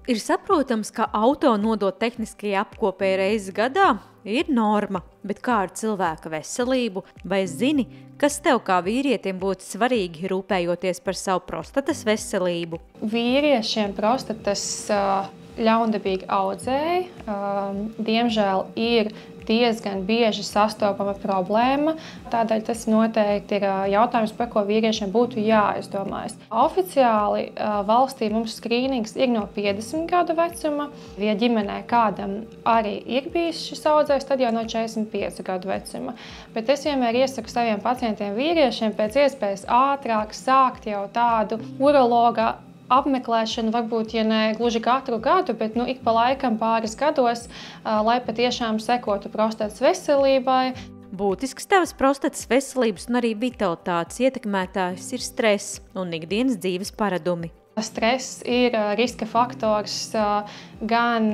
Ir saprotams, ka auto nodot tehniskajai apkopei reizes gadā ir norma, bet kā ar cilvēka veselību? Vai zini, kas tev kā vīrietim būtu svarīgi rūpējoties par savu prostatas veselību? Vīriešiem prostatas ļaundabīgi audzēji, diemžēl ir diezgan bieži sastopama problēma. Tādēļ tas noteikti ir jautājums, par ko vīriešiem būtu jāizdomājas. Oficiāli valstī mums skrīnings ir no 50 gadu vecuma. Ja ģimenē kādam arī ir bijis šis audzējs, tad jau no 45 gadu vecuma. Bet es vienmēr iesaku saviem pacientiem vīriešiem pēc iespējas ātrāk sākt jau tādu urologa apmeklēšanu, varbūt, ja ne gluži katru gadu, bet ik pa laikam pāris gados, lai patiešām sekotu prostatas veselībai. Būtisks tavas prostatas veselības un arī vitalitātes ietekmētājs ir stress un ikdienas dzīves paradumi. Stress ir riska faktors gan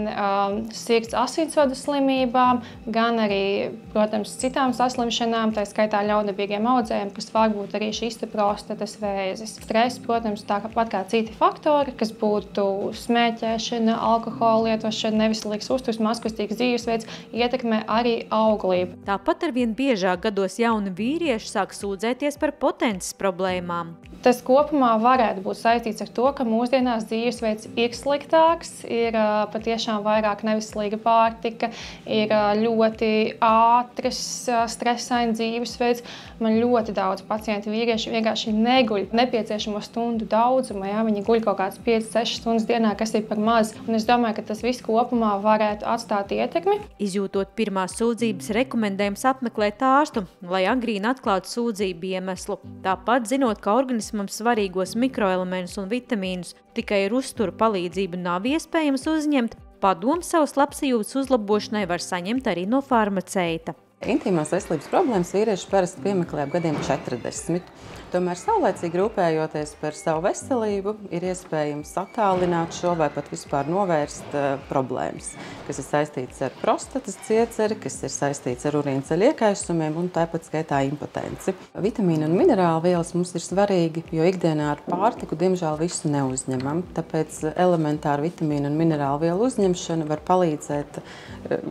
sirds asinsvadu slimībām, gan arī, protams, citām saslimšanām, tā skaitā ļaundabīgiem audzējiem, kas var būt arī šīs prostatas vēzis. Stress, protams, tāpat kā citi faktori, kas būtu smēķēšana, alkohola lietošana, neveselīgs uzturs, mazkustīgs dzīvesveids, ietekmē arī auglību. Tāpat arvien biežāk gados jauni vīrieši sāk sūdzēties par potences problēmām. Tas kopumā varētu būt saistīts ar to, ka mūsdienās dzīvesveids ir sliktāks, ir patiešām vairāk neveselīga pārtika, ir ļoti ātrs, stresains dzīvesveids. Man ļoti daudz pacienti vīrieši vienkārši neguļ nepieciešamo stundu daudzumu. Ja? Viņi guļ kaut kāds 5-6 stundas dienā, kas ir par maz. Un es domāju, ka tas viss kopumā varētu atstāt ietekmi. Izjūtot pirmās sūdzības, rekomendējums apmeklēt ārstu, lai agrīni atklātu sūdzību iemeslu. Tāpat zinot, ka organismam svarīgos mikroelementus un vitamīnus tikai ar uzturu palīdzību nav iespējams uzņemt, padomu savas labsajūtas uzlabošanai var saņemt arī no farmaceita. Intīmās veselības problēmas vīrieši parasti piemeklē ap gadiem 40. Tomēr saulēcīgi rūpējoties par savu veselību, ir iespējams attālināt šo vai pat vispār novērst problēmas, kas ir saistītas ar prostatas cieceri, kas ir saistīts ar urīnceļa iekaisumiem un tāpat skaitā impotenci. Vitamīni un minerālu vielas mums ir svarīgi, jo ikdienā ar pārtiku diemžēl visu neuzņemam. Tāpēc elementāra vitamīnu un minerālu vielu uzņemšana var palīdzēt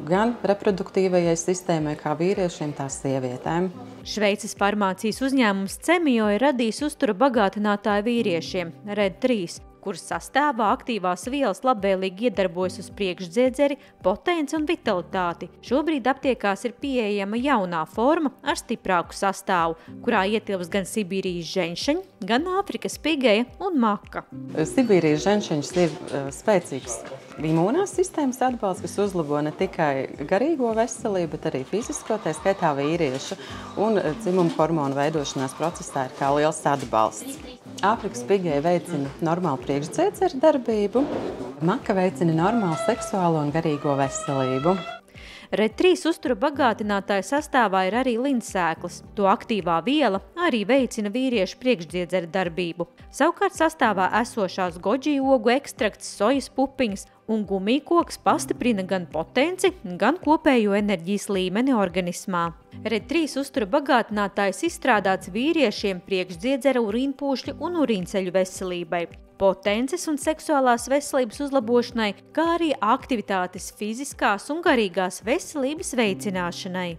gan reproduktīvajai sistēmai, kā vīriešiem, tā sievietēm. Šveices farmācijas uzņēmums Cemio ir radījis uztura bagātinātāju vīriešiem Red 3, kuras sastāvā aktīvās vielas labvēlīgi iedarbojas uz priekšdziedzeri, potenci un vitalitāti. Šobrīd aptiekās ir pieejama jaunā forma ar stiprāku sastāvu, kurā ietilpst gan Sibīrijas ženšeņi, gan Āfrikas pigeja un maka. Sibīrijas ženšeņš ir spēcīgs imūnās sistēmas atbalsts, kas uzlabo ne tikai garīgo veselību, bet arī fizisko, tā skaitā vīriešu, un dzimumu hormonu veidošanās procesā ir kā liels atbalsts. Āfrikas pigeja veicina normālu priekšdziedzera darbību, maka veicina normālu seksuālo un garīgo veselību. Red 3 uztura bagātinātāja sastāvā ir arī lindsēklas. To aktīvā viela arī veicina vīriešu priekšdziedzera darbību. Savukārt sastāvā esošās goji ogu ekstrakts, sojas pupiņas un gumijkoks pastiprina gan potenci, gan kopējo enerģijas līmeni organismā. Red 3 uztura bagātinātājs izstrādāts vīriešiem priekšdziedzera, urīnpūšļu un urīnceļu veselībai, potences un seksuālās veselības uzlabošanai, kā arī aktivitātes fiziskās un garīgās veselības veicināšanai.